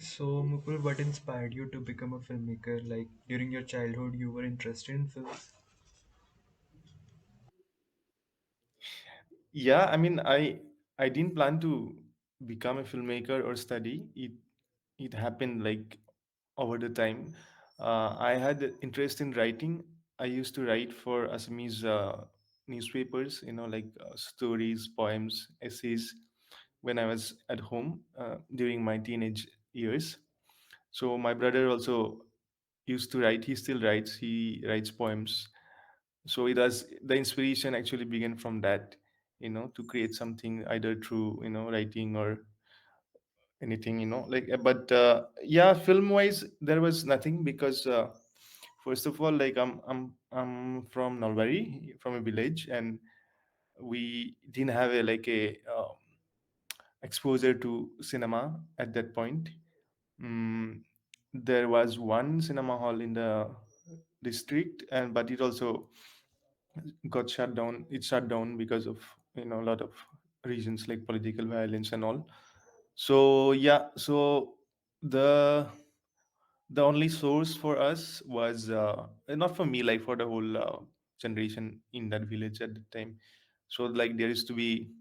So, Mukul, what inspired you to become a filmmaker? Like during your childhood, you were interested in films? Yeah, I mean, I didn't plan to become a filmmaker or study. It happened like over the time. I had interest in writing. I used to write for Assamese newspapers, like stories, poems, essays when I was at home during my teenage years. So my brother also used to write. He still writes. He writes poems. So it was the inspiration actually began from that, to create something either through writing or anything, like. But yeah, film wise, there was nothing because first of all, like I'm from Nalbari, from a village, and we didn't have a like a exposure to cinema at that point. Mm, there was one cinema hall in the district, and but it also got shut down. It shut down because of a lot of reasons like political violence and all. So yeah, so the the only source for us was not for me, like for the whole generation in that village at the time. So like there is to be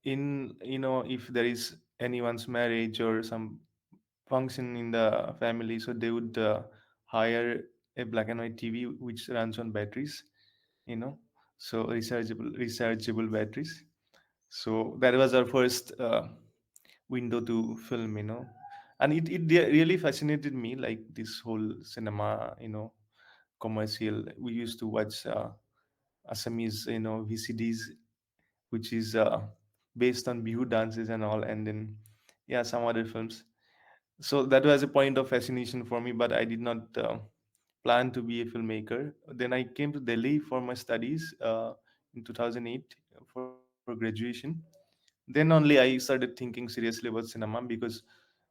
in if there is anyone's marriage or some function in the family, so they would hire a black and white TV which runs on batteries, you know so rechargeable batteries. So that was our first window to film, and it really fascinated me, like this whole cinema, commercial. We used to watch Assamese, VCDs, which is based on bihu dances and all, and then yeah, some other films. So that was a point of fascination for me, but I did not plan to be a filmmaker. Then I came to Delhi for my studies in 2008 for graduation. Then only I started thinking seriously about cinema, because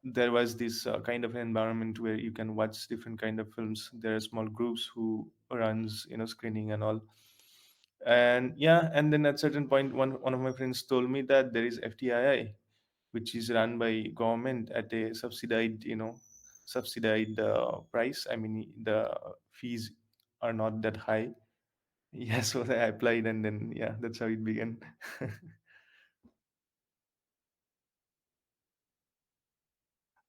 there was this kind of an environment where you can watch different kind of films. There are small groups who runs screening and all. And yeah, and then at certain point, one of my friends told me that there is FTII, which is run by government at a subsidized price. I mean, the fees are not that high. Yeah, so I applied, and then yeah, that's how it began.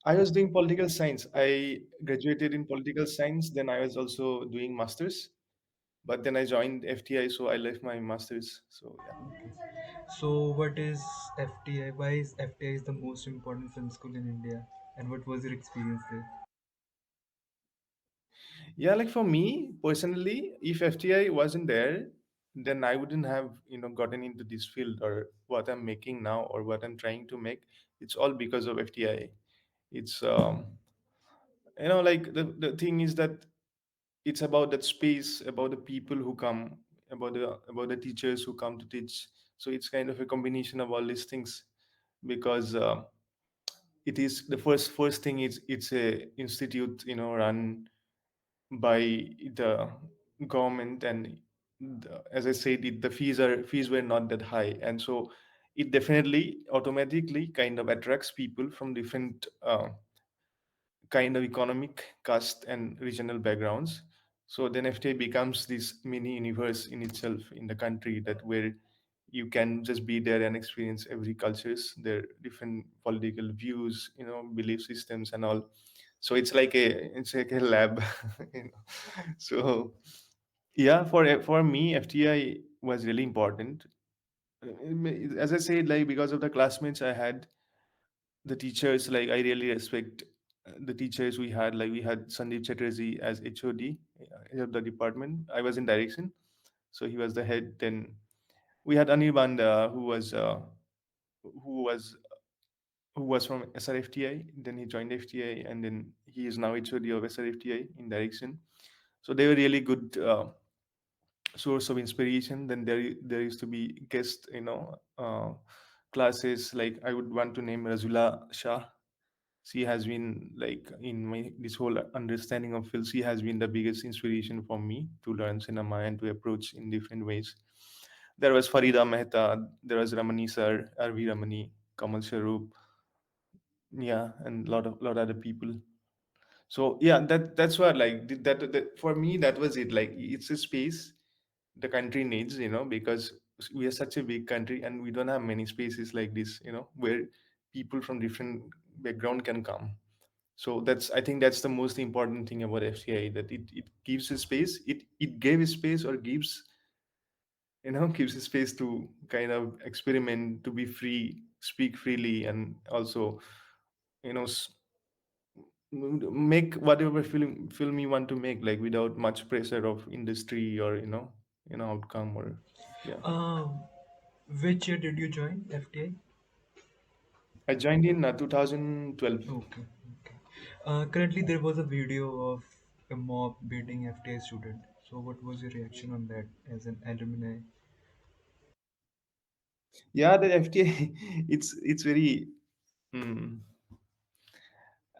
I was doing political science. I graduated in political science. Then I was also doing masters, but then I joined FTI, so I left my masters. So yeah. Okay. So, what is FTI? Why is FTI is the most important film school in India? And what was your experience there? Yeah, like for me personally, if FTI wasn't there, then I wouldn't have, gotten into this field or what I'm making now or what I'm trying to make. It's all because of FTI. It's like the thing is that it's about that space, about the people who come, about the teachers who come to teach. So it's kind of a combination of all these things, because it is the first thing is it's a institute, run by the government, and as I said, the fees were not that high, and so it definitely automatically kind of attracts people from different kind of economic, caste, and regional backgrounds. So then FTA becomes this mini universe in itself in the country, that where you can just be there and experience every cultures, their different political views, belief systems and all. So it's like a lab. you know. So yeah, for me, FTI was really important. As I said, like because of the classmates I had, the teachers, like I really respect the teachers we had. Like we had Sandeep Chatterjee as HOD, head of the department. I was in direction, so he was the head. Then we had Anirbanda, who was who was from SRFTI. Then he joined FTA, and then he is now HOD of SRFTI in direction. So they were really good source of inspiration. Then there used to be guest, classes. Like I would want to name Razula Shah. She has been like in my this whole understanding of film. She has been the biggest inspiration for me to learn cinema and to approach in different ways. There was Farida Mehta. There was Ramani sir, RV Ramani, Kamal Sharoop. yeah, and lot other people. So yeah, that's what like that for me that was it. Like it's a space the country needs, because we are such a big country and we don't have many spaces like this, where people from different background can come. So that's I think that's the most important thing about FCI, that it gives a space. It gave a space or gives gives a space to kind of experiment, to be free, speak freely, and also you know s- make whatever film you want to make, like without much pressure of industry or outcome or yeah. Um, which year did you join FTI? I joined in 2012. Okay, okay. Currently, there was a video of a mob beating FTI student. So, what was your reaction on that as an alumni? Yeah, the FTA, it's very. Hmm,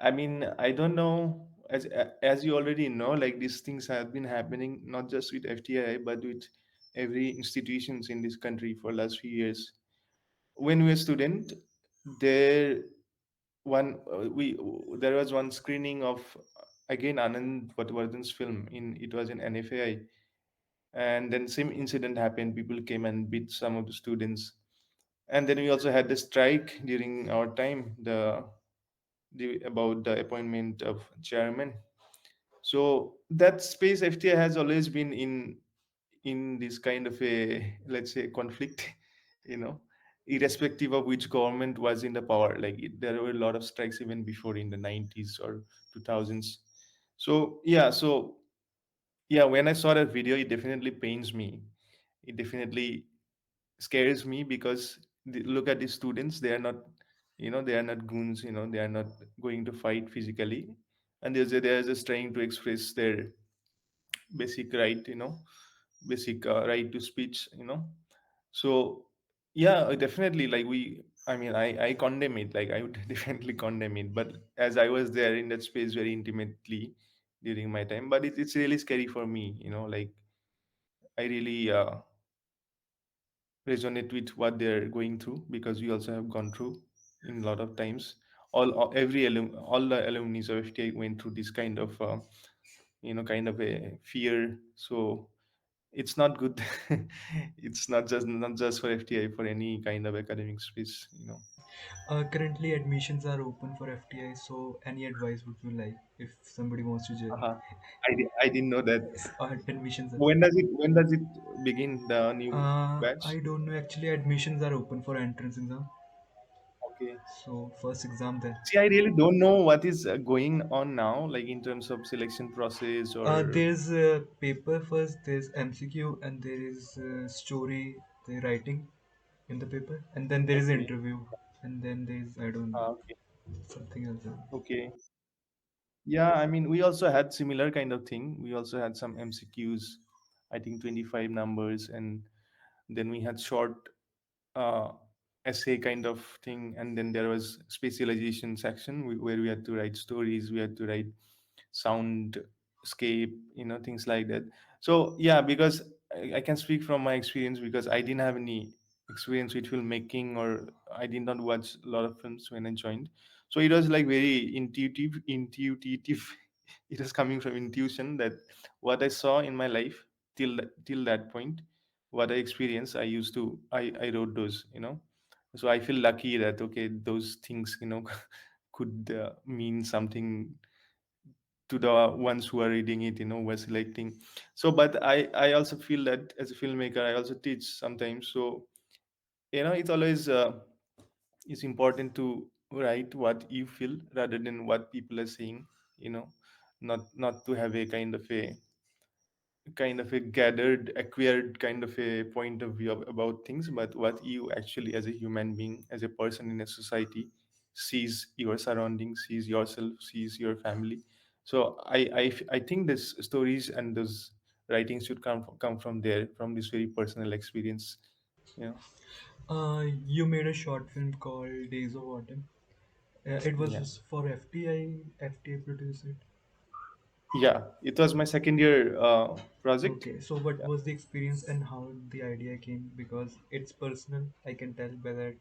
I mean, I don't know. As you already know, like these things have been happening not just with FTI but with every institutions in this country for last few years. When we were student, there we there was one screening of again Anand Vatwardhan's film in it was in NFAI, and then same incident happened. People came and beat some of the students, and then we also had the strike during our time. The about the appointment of chairman. So that space FTI has always been in this kind of a, let's say, conflict, you know, irrespective of which government was in the power. Like there were a lot of strikes even before in the 90s or 2000s. So when I saw that video, it definitely pains me. It definitely scares me because look at these students. They are not, they are not goons. They are not going to fight physically, and they're just trying to express their basic right, basic right to speech. So yeah, definitely. Like I mean, I condemn it. Like I would definitely condemn it. But as I was there in that space very intimately during my time, but it's really scary for me. Like I really resonate with what they're going through because we also have gone through in a lot of times. All the alumni of FTI went through this kind of kind of a fear. So it's not good. It's not just for FTI, for any kind of academic space. Currently, admissions are open for FTI. So, any advice would you like if somebody wants to join? Uh-huh. I didn't know that. Admissions are. When does it begin, the new batch? I don't know. Actually, admissions are open for entrance exam. Okay. So, first exam there. See, I really don't know what is going on now, like in terms of selection process or. There's paper first, there's MCQ, and there is story, the writing in the paper, and then there is Okay. interview, and then there's I don't know Okay. something else. Okay. Yeah, I mean, we also had similar kind of thing. We also had some MCQs, I think 25 numbers, and then we had short uh, essay kind of thing, and then there was specialization section where we had to write stories, we had to write soundscape, things like that. So yeah, because I can speak from my experience because I didn't have any experience with filmmaking, or I did not watch a lot of films when I joined. So it was like very intuitive. It was coming from intuition that what I saw in my life till that point, what I experienced, I wrote those. So I feel lucky that okay, those things could mean something to the ones who are reading it, who are selecting. So but I also feel that as a filmmaker I also teach sometimes. So it's always it's important to write what you feel rather than what people are saying, you know not to have a kind of a gathered acquired kind of a point of view about things, but what you actually as a human being, as a person in a society, sees your surroundings, sees yourself, sees your family. So I think this stories and those writings should come from there, from this very personal experience. Yeah. You made a short film called Days of Autumn. It was Yeah. just for FTI. FTI produced it. Yeah, it was my second year project. Okay, so what Yeah. was the experience and how the idea came? Because it's personal, I can tell by that.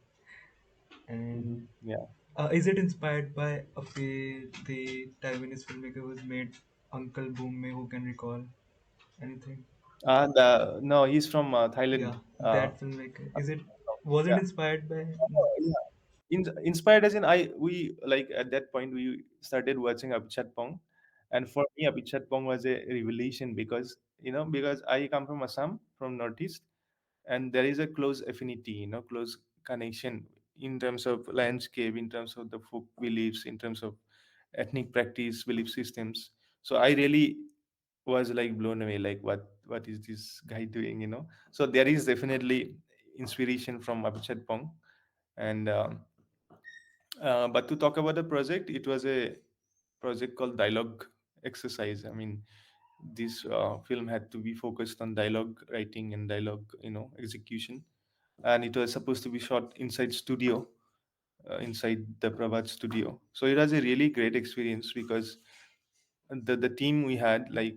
And Yeah. Is it inspired by a play the Taiwanese filmmaker who's made Uncle Boom Me? Who can recall anything? No, he's from Thailand. Yeah, that filmmaker. Is it? Was it Yeah. inspired by? Yeah. Inspired as in we like at that point we started watching Apichatpong, and for me Apichatpong was a revelation because because I come from Assam, from Northeast, and there is a close affinity, close connection in terms of landscape, in terms of the folk beliefs, in terms of ethnic practice, belief systems. So I really was like blown away, like what is this guy doing, So there is definitely inspiration from Apichatpong, and but to talk about the project, it was a project called dialogue exercise. I mean, this film had to be focused on dialogue writing and dialogue, execution, and it was supposed to be shot inside studio, inside the Prabhat studio. So it was a really great experience because the team we had, like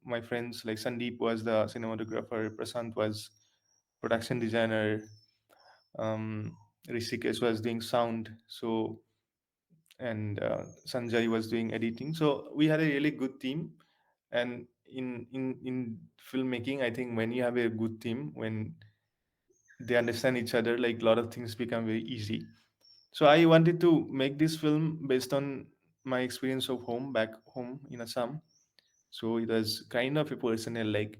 my friends, like Sandeep was the cinematographer, Prasant was production designer, um, Rishikesh was doing sound, so and Sanjay was doing editing. So we had a really good team. And in filmmaking, I think when you have a good team, when they understand each other, like a lot of things become very easy. So I wanted to make this film based on my experience of home back home in Assam. So it was kind of a personal, like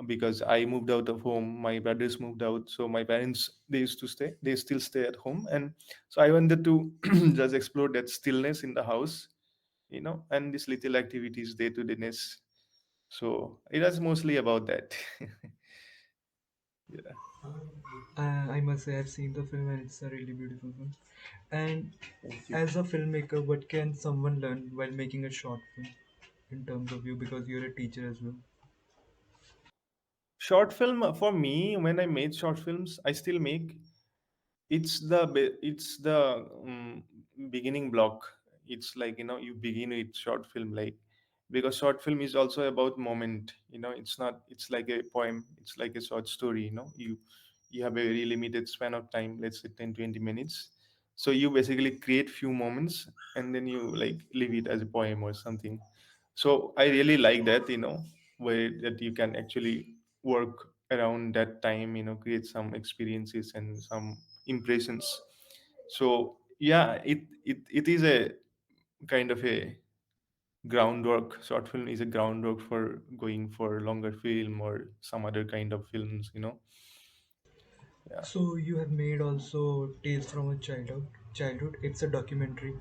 because I moved out of home, my brothers moved out, so my parents they used to stay, they still stay at home, and so I wanted to just explore that stillness in the house, and these little activities, day to dayness. So it was mostly about that. Yeah. I must say I've seen the film and it's a really beautiful one. And Thank you. as a filmmaker, what can someone learn while making a short film in terms of you because you're a teacher as well? Short film for me, when I made short films, I still make. It's the beginning block. It's like you begin with short film, like because short film is also about moment. It's not. It's like a poem. It's like a short story. You have a very limited span of time. Let's say 10-20 minutes. So you basically create few moments and then you like leave it as a poem or something. So I really like that. Where that you can actually work around that time. Create some experiences and some impressions. So yeah, it is a kind of a groundwork. Short film is a groundwork for going for longer film or some other kind of films. Yeah. So you have made also Tales from a Childhood. Childhood. It's a documentary.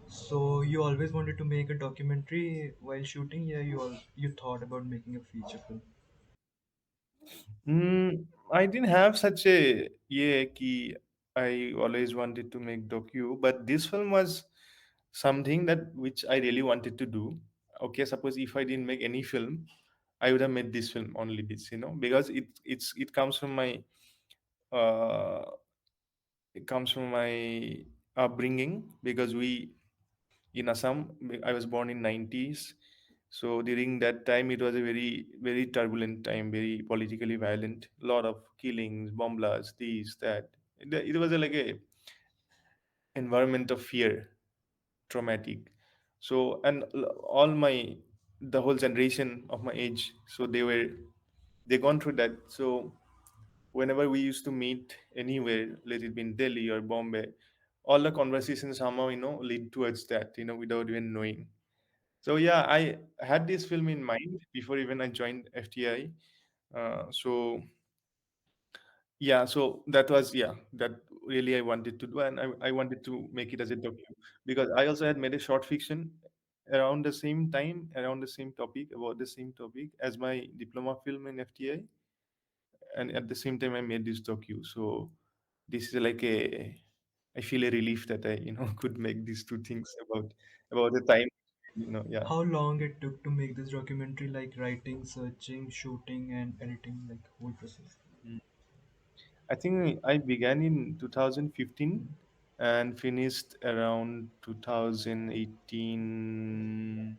So you always wanted to make a documentary while shooting. Yeah, you thought about making a feature film. I didn't have such a yeah key. I always wanted to make docu, but this film was something that which I really wanted to do. Okay, suppose if I didn't make any film, I would have made this film, only this, because it comes from my uh it comes from my upbringing, because we in Assam, I was born in 90s. So during that time, it was a very, very turbulent time, very politically violent, a lot of killings, bomb blasts, this, that. It was like a environment of fear, traumatic. So, and all the whole generation of my age, so they gone through that. So whenever we used to meet anywhere, let it be in Delhi or Bombay, all the conversations somehow, lead towards that, without even knowing. So yeah, I had this film in mind before even I joined FTI. So yeah, so that was, yeah, that really I wanted to do, and I wanted to make it as a docu, because I also had made a short fiction around the same time, around the same topic, about the same topic as my diploma film in FTI, and at the same time I made this docu. So this is like a, I feel a relief that I could make these two things about the time, yeah. How long it took to make this documentary, like writing, searching, shooting, and editing, like whole process? I think I began in 2015 and finished around 2018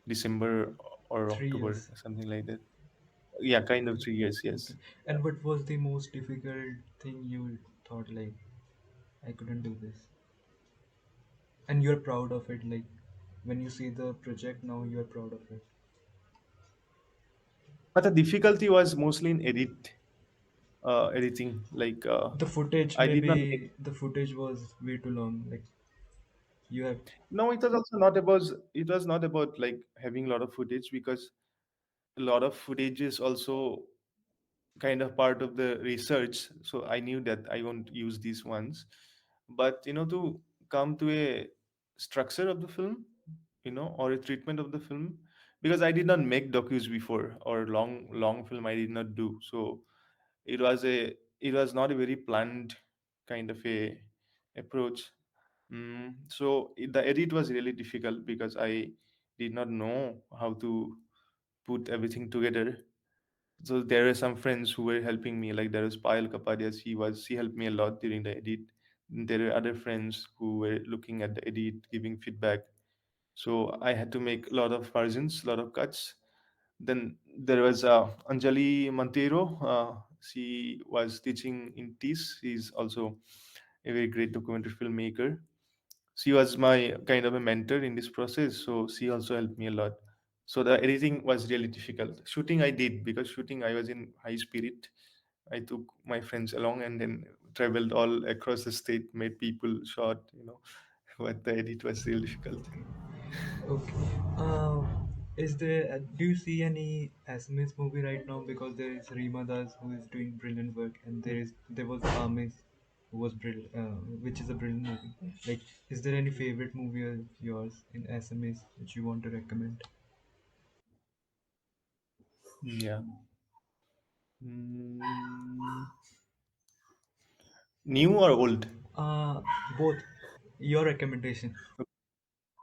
December or 3 years. October, something like that. Yeah, kind of 3 years, Okay. yes. And what was the most difficult thing you thought like I couldn't do this? and you're proud of it. Like when you see the project now, you're proud of it. But the difficulty was mostly in editing. The footage, I did not make. maybe the footage was way too long. Like you have. No, it was also not about. It was not about like having a lot of footage, because a lot of footage is also kind of part of the research. So I knew that I won't use these ones. But to come to a structure of the film, or a treatment of the film, because I did not make docus before, or long film I did not do. So it was not a very planned kind of a approach. So the edit was really difficult because I did not know how to put everything together. So there were some friends who were helping me. Like there was Payal Kapadia. She helped me a lot during the edit. There were other friends who were looking at the edit, giving feedback. So I had to make a lot of versions, a lot of cuts. Then there was Anjali Montero. She was teaching in TIS. She's also a very great documentary filmmaker. She was my kind of a mentor in this process, so she also helped me a lot. So the editing was really difficult. Shooting I did, because shooting I was in high spirit. I took my friends along and then traveled all across the state, made people shot. But the edit was really difficult. Okay. Is there? Do you see any Assamese movie right now? Because there is Rima Das who is doing brilliant work, and there was Amis who was brilliant, which is a brilliant movie. Like, is there any favorite movie of yours in Assamese which you want to recommend? Yeah. Mm, new or old? Both. Your recommendation.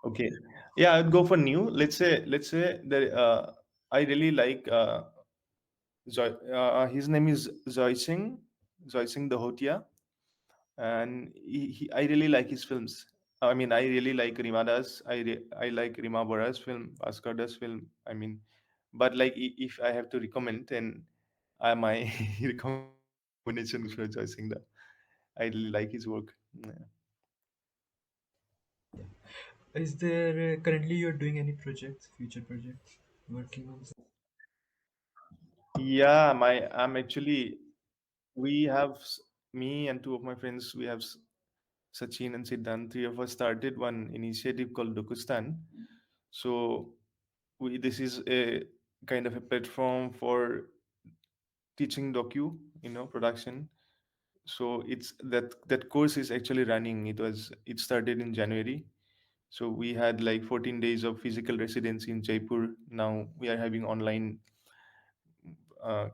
Okay. Yeah, I'd go for new. Let's say that I really like his name is Joy Singh Dahotia, and I really like his films. I mean, I really like Rimada's. I like Rima Bora's film, Askarda's film. I mean, but like if I have to recommend, then my recommendation for Joy Singh. I really like his work. Yeah. Is there currently you're doing any projects, future projects, working on? Yeah, I'm actually we have me and two of my friends. We have Sachin and Siddhant. Three of us started one initiative called Dokustan. So this is a kind of a platform for teaching production. So it's that course is actually running. It started in January. So we had like 14 days of physical residency in Jaipur. Now we are having online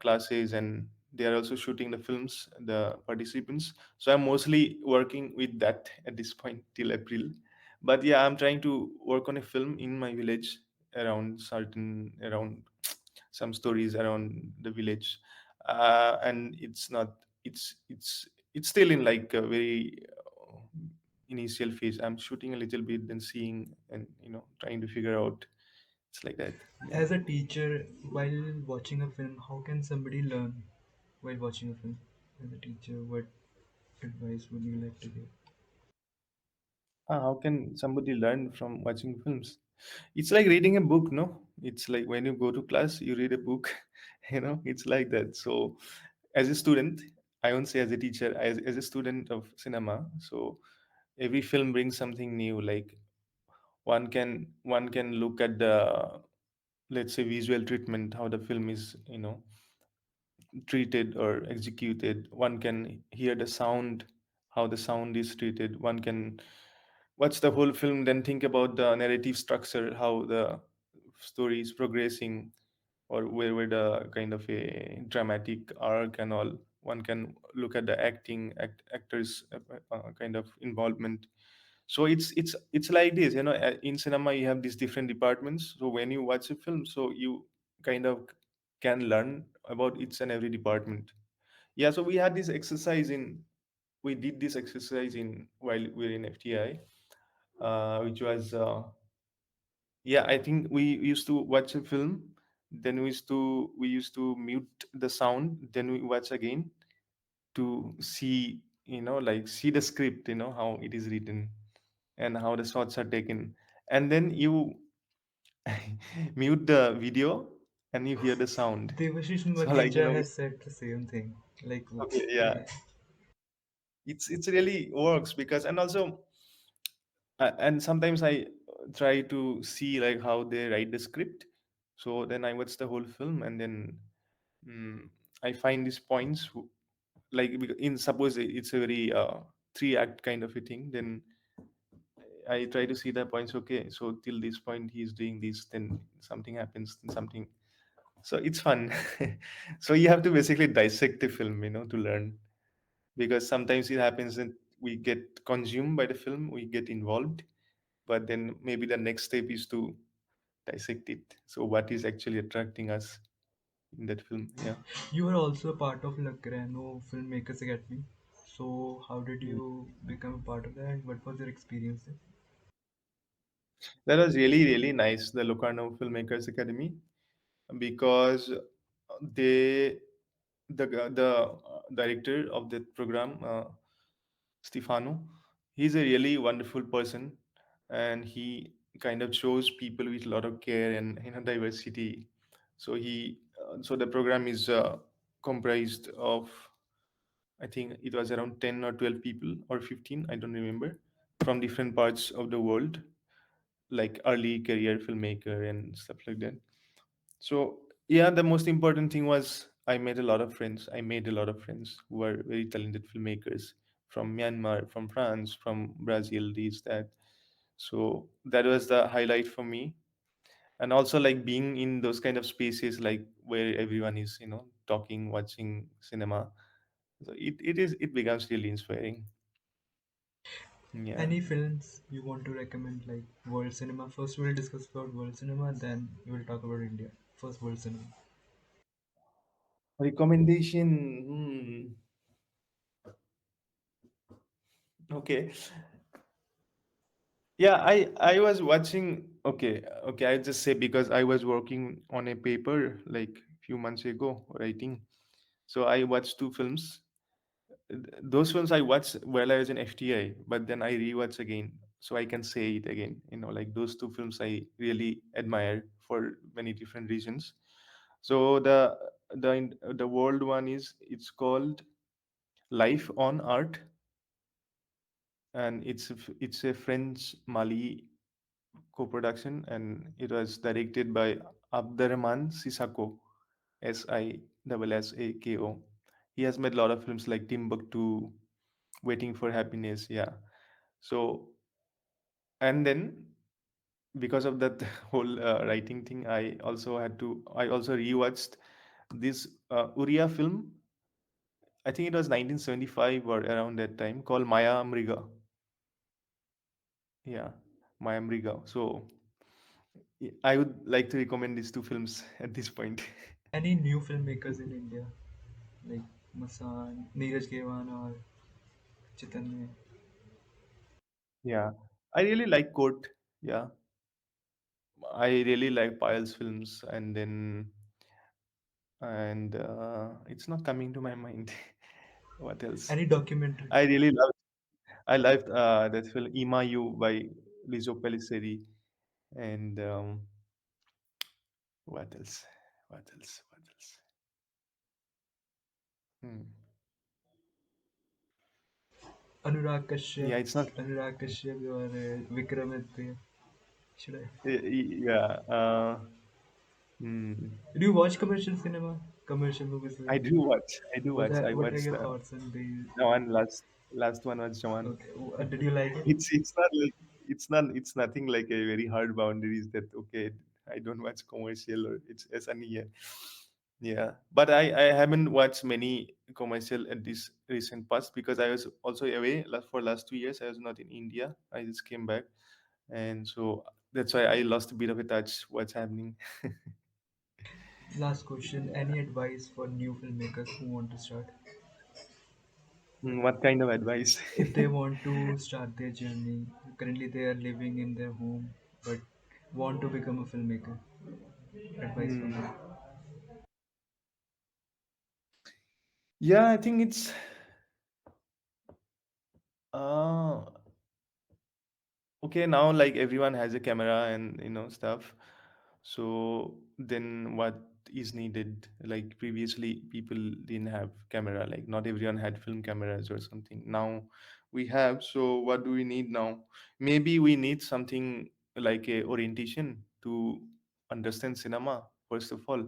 classes, and they are also shooting the films, the participants. So I'm mostly working with that at this point till April. But yeah, I'm trying to work on a film in my village, around some stories around the village. And it's still in like a very initial phase. I'm shooting a little bit, then seeing, and trying to figure out. It's like that. Yeah. As a teacher, while watching a film, how can somebody learn while watching a film? As a teacher, what advice would you like to give? How can somebody learn from watching films? It's like reading a book, no? It's like when you go to class, you read a book, it's like that. So, as a student, I won't say as a teacher, as a student of cinema, so every film brings something new. Like one can look at the, let's say, visual treatment, how the film is, treated or executed. One can hear the sound, how the sound is treated. One can watch the whole film, then think about the narrative structure, how the story is progressing, or where the kind of a dramatic arc and all. One can look at the actors kind of involvement. So it's like this, in cinema you have these different departments. So when you watch a film, so you kind of can learn about each and every department. Yeah, so we did this exercise in while we were in FTI, which was yeah, I think we used to watch a film, then we used to mute the sound, then we watch again to see, like see the script, how it is written. and how the shots are taken, and then you mute the video and you hear the sound. Devashish So like, you Makija know, has said the same thing. Like, okay, yeah, yeah. it's really works because, and also and sometimes I try to see like how they write the script. So then I watch the whole film, and then mm, I find these points like in suppose it's a very 3 act kind of a thing, then I try to see the points. Okay, so till this point he's doing this, then something happens, then something. So it's fun. So you have to basically dissect the film, to learn, because sometimes it happens that we get consumed by the film, we get involved, but then maybe the next step is to dissect it. So what is actually attracting us in that film? Yeah. You were also a part of Locarno Filmmakers Academy. So, how did Mm. you become a part of that, and what was your experience there? That was really, really nice, the Locarno Filmmakers Academy, because they, the director of that program, Stefano, he's a really wonderful person, and he kind of shows people with a lot of care and diversity. So so the program is comprised of, I think it was around 10 or 12 people or 15, I don't remember, from different parts of the world, like early career filmmaker and stuff like that. So yeah, the most important thing was I made a lot of friends. I made a lot of friends who are very talented filmmakers from Myanmar, from France, from Brazil, these that. So that was the highlight for me. And also like being in those kind of spaces, like where everyone is, talking, watching cinema. So it becomes really inspiring. Yeah. Any films you want to recommend, like world cinema? First, we'll discuss about world cinema, then we will talk about India. First, world cinema. Recommendation. Okay. Yeah, I was watching. Okay, okay. I just say because I was working on a paper like few months ago writing. So I watched two films. Those films I watched while I was in FTI, but then I rewatch again so I can say it again. Like those two films I really admire for many different reasons. So the world one is, it's called Life on Art, and it's a French Mali co-production, and it was directed by Abderrahman Sissako, Sissako. He has made a lot of films like Timbuktu, Waiting for Happiness. Yeah. So, and then because of that whole writing thing, I also rewatched this Uriya film. I think it was 1975 or around that time, called Maya Amriga. Yeah, Maya Amriga. So I would like to recommend these two films at this point. Any new filmmakers in India, like Masan, Neeraj Kewan, or Chaitanya? Yeah, I really like Court. Yeah, I really like Payal's films, and it's not coming to my mind. What else? Any documentary? I really love. I loved that film Ima You by Lizzo Pellissieri, and what else? What else? What else? Hmm. Anurag Kashyap, Yeah, it's not. Anurag Kashyap, or Vikramaditya. Should I? Yeah. Hmm. Do you watch commercial cinema? Commercial movies, like I do watch. I do watch. I what are watched your thoughts on these? the one last one was Jawan. Okay, did you like it? It's not like it's nothing like a very hard boundaries that okay, I don't watch commercial or it's SNE. Yeah, but I haven't watched many commercial at this recent past because I was also away for last 2 years. I was not in India. I just came back, and so that's why I lost a bit of a touch what's happening. Last question. Any advice for new filmmakers who want to start? What kind of advice? If they want to start their journey, currently they are living in their home, but want to become a filmmaker. Advice from Hmm. them. Yeah, I think it's uh okay, now like everyone has a camera and stuff. So then what is needed? Like previously people didn't have camera, like not everyone had film cameras or something. Now we have. So what do we need now? Maybe we need something like a orientation to understand cinema first of all.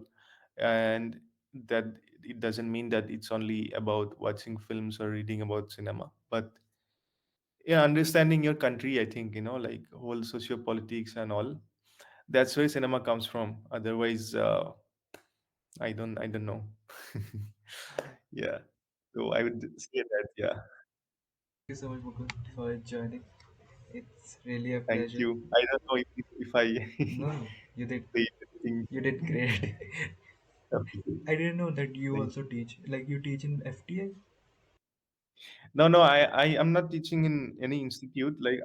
And that it doesn't mean that it's only about watching films or reading about cinema, but yeah, understanding your country, I think, like whole sociopolitics and all. That's where cinema comes from. Otherwise, I don't know. Yeah. So I would say that, yeah. Thank you so much, Mukul, for joining. It's really a Thank pleasure. you. I don't know if I No, no, you did. say anything. You did great. Okay, good. I didn't know that you Thank also teach. Like you teach in FTI. No, no, I am not teaching in any institute. Like,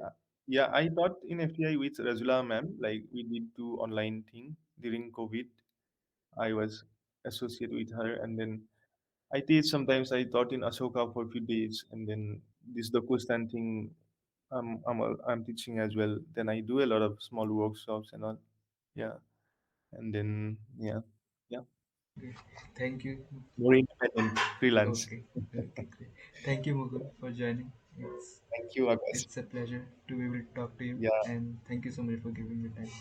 yeah, I taught in FTI with Razula ma'am. Like, we did two online thing during COVID. I was associated with her, and then I teach sometimes. I taught in Ashoka for a few days, and then this Dokustan thing. I'm teaching as well. Then I do a lot of small workshops and all. Yeah, and then yeah, Okay. Thank you. more independent freelance. Okay. Okay. Great. Thank you, Mukul, for joining. It's Thank you, Akash. it's a pleasure to be able to talk to you, Yeah. and thank you so much for giving me time.